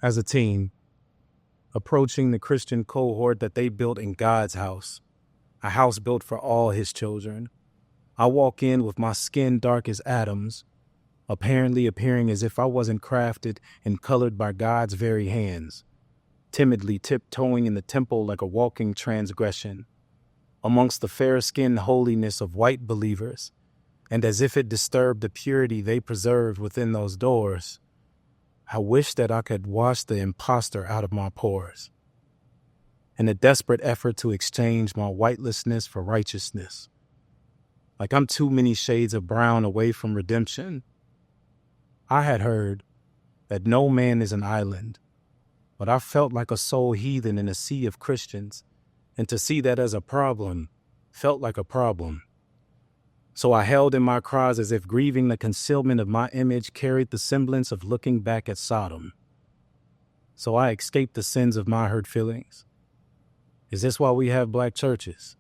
As a teen, approaching the Christian cohort that they built in God's house, a house built for all his children, I walk in with my skin dark as Adam's, apparently appearing as if I wasn't crafted and colored by God's very hands, timidly tiptoeing in the temple like a walking transgression, amongst the fair-skinned holiness of white believers, and as if it disturbed the purity they preserved within those doors. I wish that I could wash the imposter out of my pores. In a desperate effort to exchange my whitelessness for righteousness. Like I'm too many shades of brown away from redemption. I had heard that no man is an island, but I felt like a soul heathen in a sea of Christians, and to see that as a problem felt like a problem. So I held in my cries as if grieving the concealment of my image carried the semblance of looking back at Sodom. So I escaped the sins of my hurt feelings. Is this why we have black churches?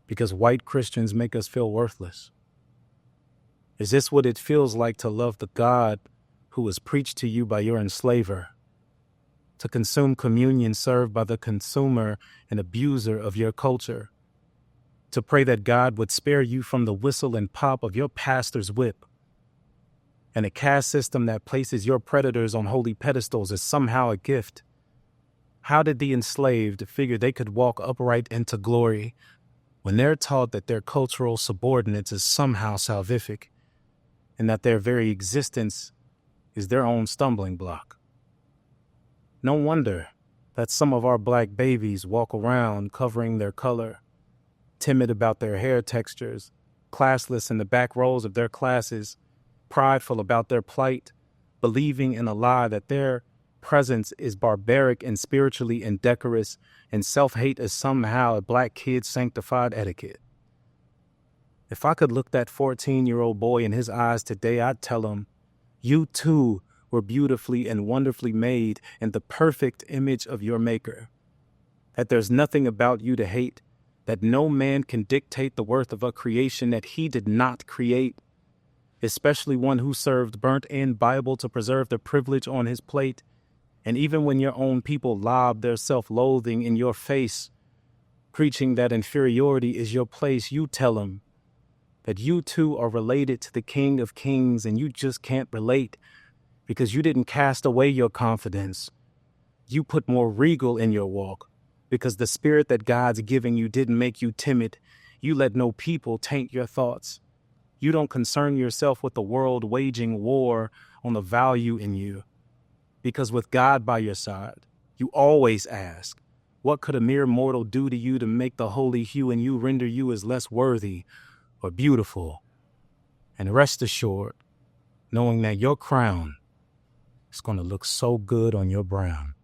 Because white Christians make us feel worthless? Is this what it feels like to love the God who was preached to you by your enslaver? To consume communion served by the consumer and abuser of your culture? To pray that God would spare you from the whistle and pop of your pastor's whip? And a caste system that places your predators on holy pedestals is somehow a gift? How did the enslaved figure they could walk upright into glory when they're taught that their cultural subordinates is somehow salvific, and that their very existence is their own stumbling block? No wonder that some of our black babies walk around covering their color, timid about their hair textures, classless in the back rows of their classes, prideful about their plight, believing in a lie that their presence is barbaric and spiritually indecorous, and self-hate is somehow a black kid's sanctified etiquette. If I could look that 14-year-old boy in his eyes today, I'd tell him, you too were beautifully and wonderfully made in the perfect image of your maker. That there's nothing about you to hate, that no man can dictate the worth of a creation that he did not create, especially one who served burnt-in Bible to preserve the privilege on his plate. And even when your own people lob their self-loathing in your face, preaching that inferiority is your place, you tell them that you too are related to the King of Kings, and you just can't relate because you didn't cast away your confidence. You put more regal in your walk because the spirit that God's giving you didn't make you timid. You let no people taint your thoughts. You don't concern yourself with the world waging war on the value in you. Because with God by your side, you always ask, what could a mere mortal do to you to make the holy hue in you render you as less worthy or beautiful? And rest assured, knowing that your crown is going to look so good on your brown.